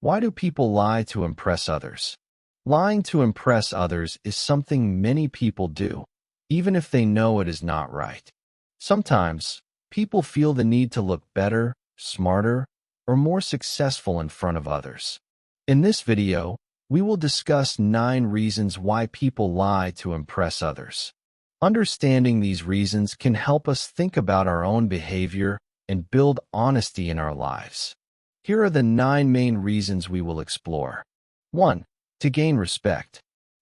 Why do people lie to impress others? Lying to impress others is something many people do, even if they know it is not right. Sometimes, people feel the need to look better, smarter, or more successful in front of others. In this video, we will discuss 9 reasons why people lie to impress others. Understanding these reasons can help us think about our own behavior and build honesty in our lives. Here are the 9 main reasons we will explore. 1. To gain respect.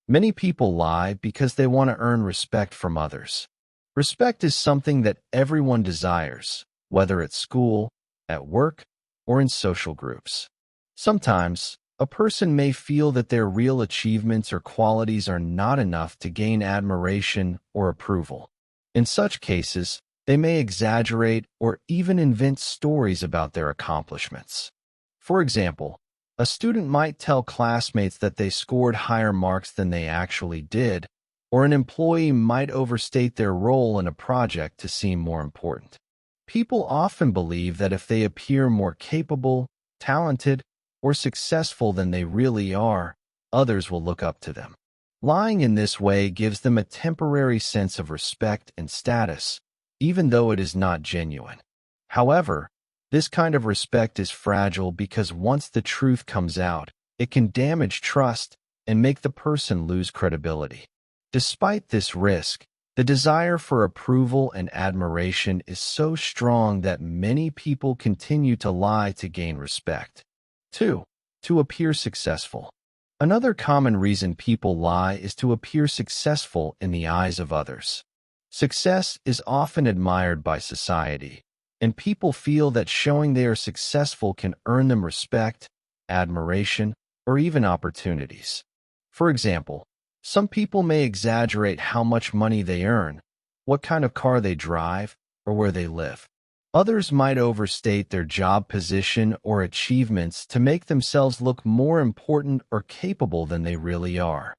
Many people lie because they want to earn respect from others. Respect is something that everyone desires, whether at school, at work, or in social groups. Sometimes, a person may feel that their real achievements or qualities are not enough to gain admiration or approval. In such cases, they may exaggerate or even invent stories about their accomplishments. For example, a student might tell classmates that they scored higher marks than they actually did, or an employee might overstate their role in a project to seem more important. People often believe that if they appear more capable, talented, or successful than they really are, others will look up to them. Lying in this way gives them a temporary sense of respect and status, even though it is not genuine. However, this kind of respect is fragile because once the truth comes out, it can damage trust and make the person lose credibility. Despite this risk, the desire for approval and admiration is so strong that many people continue to lie to gain respect. 2. To appear successful. Another common reason people lie is to appear successful in the eyes of others. Success is often admired by society, and people feel that showing they are successful can earn them respect, admiration, or even opportunities. For example, some people may exaggerate how much money they earn, what kind of car they drive, or where they live. Others might overstate their job position or achievements to make themselves look more important or capable than they really are.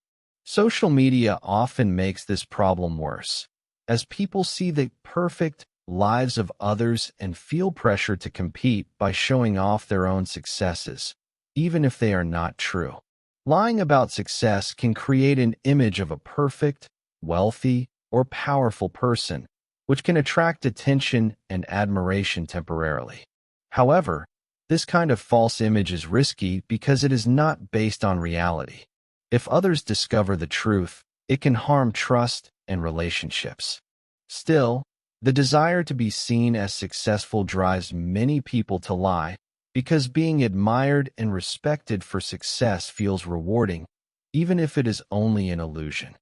Social media often makes this problem worse, as people see the perfect lives of others and feel pressure to compete by showing off their own successes, even if they are not true. Lying about success can create an image of a perfect, wealthy, or powerful person, which can attract attention and admiration temporarily. However, this kind of false image is risky because it is not based on reality. If others discover the truth, it can harm trust and relationships. Still, the desire to be seen as successful drives many people to lie because being admired and respected for success feels rewarding, even if it is only an illusion.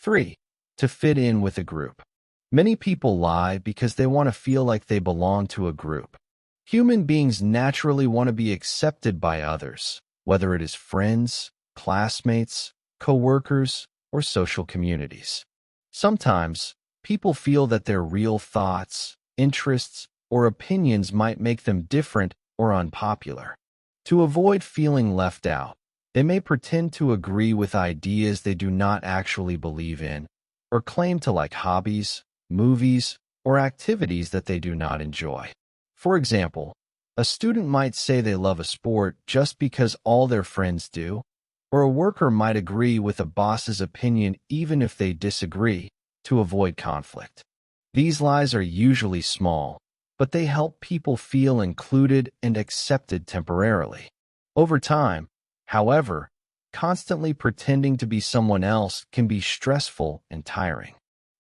3. To fit in with a group. Many people lie because they want to feel like they belong to a group. Human beings naturally want to be accepted by others, whether it is friends, classmates, co-workers, or social communities. Sometimes, people feel that their real thoughts, interests, or opinions might make them different or unpopular. To avoid feeling left out, they may pretend to agree with ideas they do not actually believe in, or claim to like hobbies, movies, or activities that they do not enjoy. For example, a student might say they love a sport just because all their friends do, or a worker might agree with a boss's opinion even if they disagree, to avoid conflict. These lies are usually small, but they help people feel included and accepted temporarily. Over time, however, constantly pretending to be someone else can be stressful and tiring.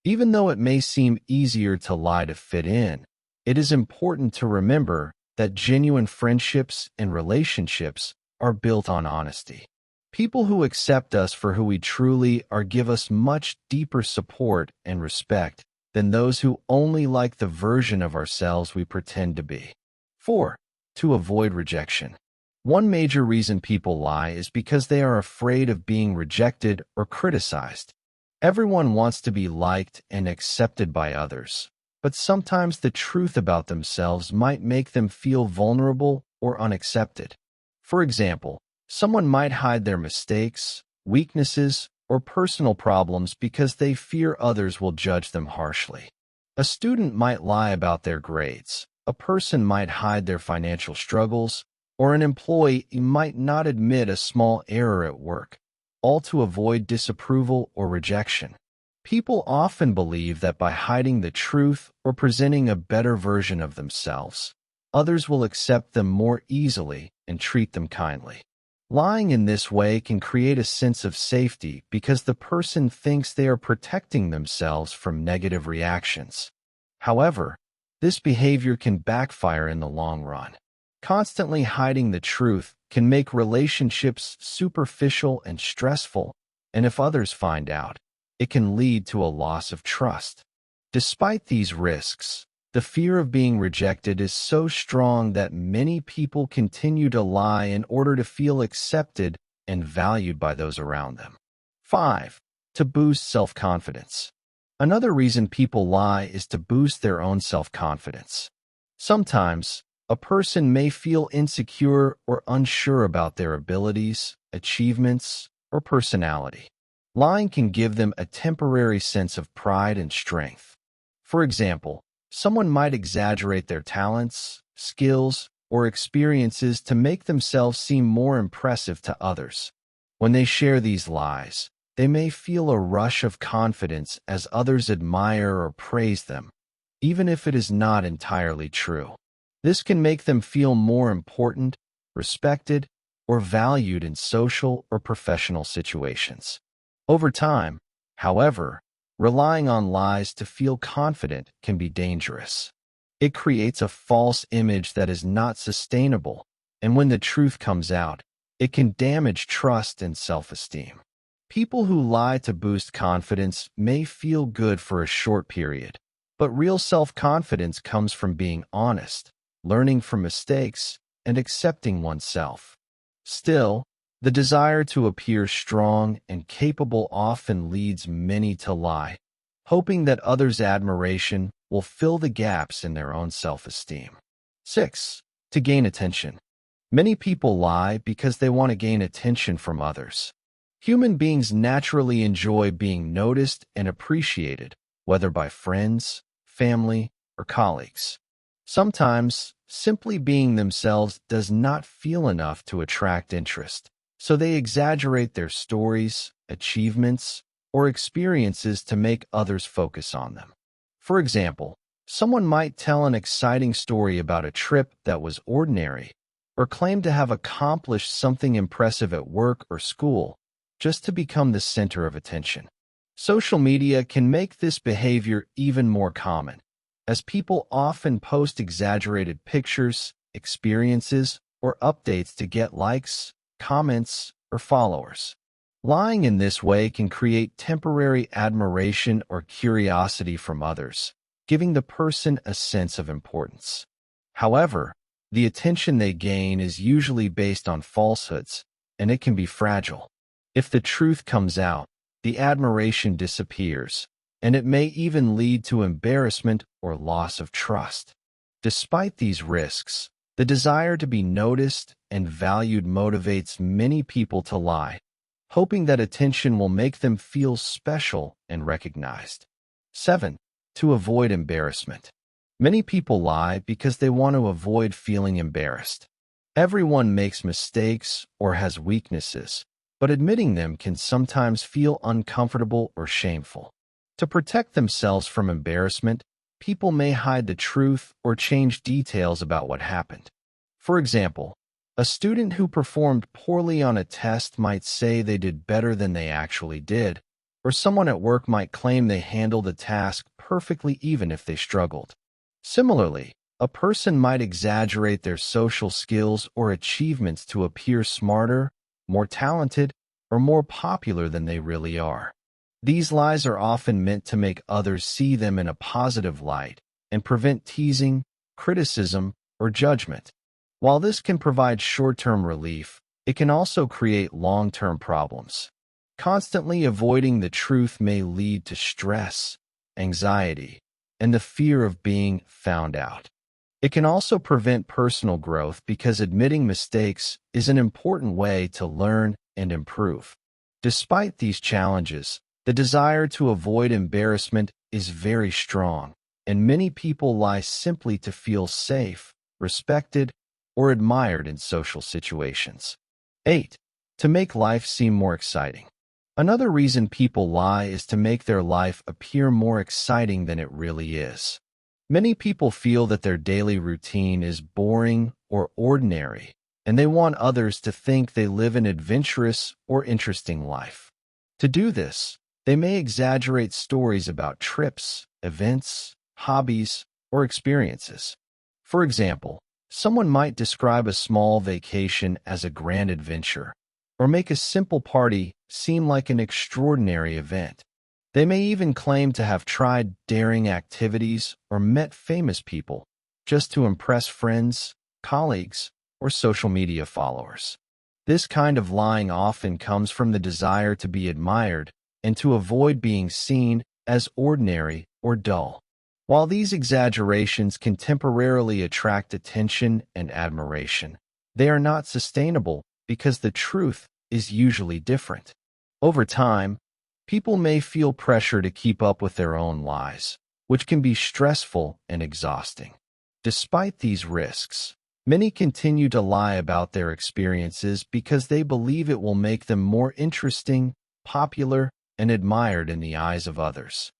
Even though it may seem easier to lie to fit in, it is important to remember that genuine friendships and relationships are built on honesty. People who accept us for who we truly are give us much deeper support and respect than those who only like the version of ourselves we pretend to be. 4. To avoid rejection. One major reason people lie is because they are afraid of being rejected or criticized. Everyone wants to be liked and accepted by others, but sometimes the truth about themselves might make them feel vulnerable or unaccepted. For example, someone might hide their mistakes, weaknesses, or personal problems because they fear others will judge them harshly. A student might lie about their grades. A person might hide their financial struggles, or an employee might not admit a small error at work, all to avoid disapproval or rejection. People often believe that by hiding the truth or presenting a better version of themselves, others will accept them more easily and treat them kindly. Lying in this way can create a sense of safety because the person thinks they are protecting themselves from negative reactions. However, this behavior can backfire in the long run. Constantly hiding the truth can make relationships superficial and stressful, and if others find out, it can lead to a loss of trust. Despite these risks, the fear of being rejected is so strong that many people continue to lie in order to feel accepted and valued by those around them. 5. To boost self-confidence. Another reason people lie is to boost their own self-confidence. Sometimes, a person may feel insecure or unsure about their abilities, achievements, or personality. Lying can give them a temporary sense of pride and strength. For example, someone might exaggerate their talents, skills, or experiences to make themselves seem more impressive to others. When they share these lies, they may feel a rush of confidence as others admire or praise them, even if it is not entirely true. This can make them feel more important, respected, or valued in social or professional situations. Over time, however, relying on lies to feel confident can be dangerous. It creates a false image that is not sustainable, and when the truth comes out, it can damage trust and self-esteem. People who lie to boost confidence may feel good for a short period, but real self-confidence comes from being honest, learning from mistakes, and accepting oneself. Still, the desire to appear strong and capable often leads many to lie, hoping that others' admiration will fill the gaps in their own self-esteem. 6. To gain attention. Many people lie because they want to gain attention from others. Human beings naturally enjoy being noticed and appreciated, whether by friends, family, or colleagues. Sometimes, simply being themselves does not feel enough to attract interest, so they exaggerate their stories, achievements, or experiences to make others focus on them. For example, someone might tell an exciting story about a trip that was ordinary, or claim to have accomplished something impressive at work or school, just to become the center of attention. Social media can make this behavior even more common, as people often post exaggerated pictures, experiences, or updates to get likes, comments, or followers. Lying in this way can create temporary admiration or curiosity from others, giving the person a sense of importance. However, the attention they gain is usually based on falsehoods, and it can be fragile. If the truth comes out, the admiration disappears, and it may even lead to embarrassment or loss of trust. Despite these risks, the desire to be noticed and valued motivates many people to lie, hoping that attention will make them feel special and recognized. 7. To avoid embarrassment. Many people lie because they want to avoid feeling embarrassed. Everyone makes mistakes or has weaknesses, but admitting them can sometimes feel uncomfortable or shameful. To protect themselves from embarrassment, people may hide the truth or change details about what happened. For example, a student who performed poorly on a test might say they did better than they actually did, or someone at work might claim they handled a task perfectly even if they struggled. Similarly, a person might exaggerate their social skills or achievements to appear smarter, more talented, or more popular than they really are. These lies are often meant to make others see them in a positive light and prevent teasing, criticism, or judgment. While this can provide short-term relief, it can also create long-term problems. Constantly avoiding the truth may lead to stress, anxiety, and the fear of being found out. It can also prevent personal growth because admitting mistakes is an important way to learn and improve. Despite these challenges, the desire to avoid embarrassment is very strong, and many people lie simply to feel safe, respected, or admired in social situations. 8. To make life seem more exciting. Another reason people lie is to make their life appear more exciting than it really is. Many people feel that their daily routine is boring or ordinary, and they want others to think they live an adventurous or interesting life. To do this, they may exaggerate stories about trips, events, hobbies, or experiences. For example, someone might describe a small vacation as a grand adventure, or make a simple party seem like an extraordinary event. They may even claim to have tried daring activities or met famous people just to impress friends, colleagues, or social media followers. This kind of lying often comes from the desire to be admired and to avoid being seen as ordinary or dull. While these exaggerations can temporarily attract attention and admiration, they are not sustainable because the truth is usually different. Over time, people may feel pressure to keep up with their own lies, which can be stressful and exhausting. Despite these risks, many continue to lie about their experiences because they believe it will make them more interesting, popular, and admired in the eyes of others.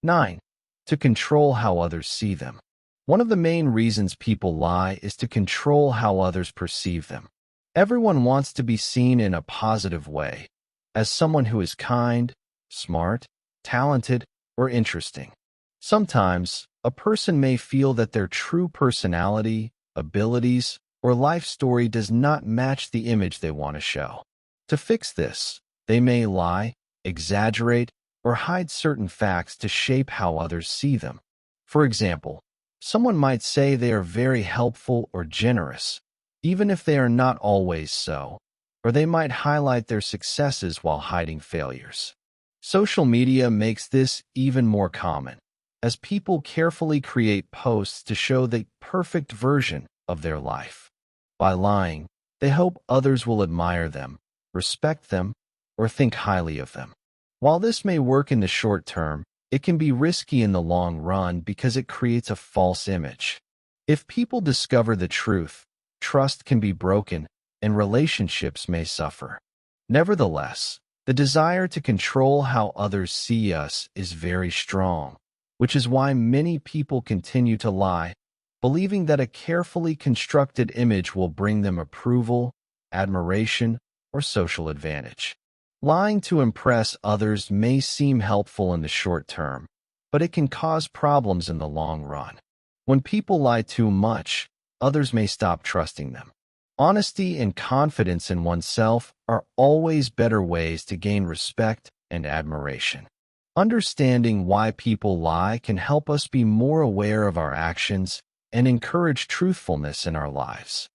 9. To control how others see them. One of the main reasons people lie is to control how others perceive them. Everyone wants to be seen in a positive way, as someone who is kind, smart, talented, or interesting. Sometimes, a person may feel that their true personality, abilities, or life story does not match the image they want to show. To fix this, they may lie, exaggerate, or hide certain facts to shape how others see them. For example, someone might say they are very helpful or generous, even if they are not always so, or they might highlight their successes while hiding failures. Social media makes this even more common, as people carefully create posts to show the perfect version of their life. By lying, they hope others will admire them, respect them, or think highly of them. While this may work in the short term, it can be risky in the long run because it creates a false image. If people discover the truth, trust can be broken and relationships may suffer. Nevertheless, the desire to control how others see us is very strong, which is why many people continue to lie, believing that a carefully constructed image will bring them approval, admiration, or social advantage. Lying to impress others may seem helpful in the short term, but it can cause problems in the long run. When people lie too much, others may stop trusting them. Honesty and confidence in oneself are always better ways to gain respect and admiration. Understanding why people lie can help us be more aware of our actions and encourage truthfulness in our lives.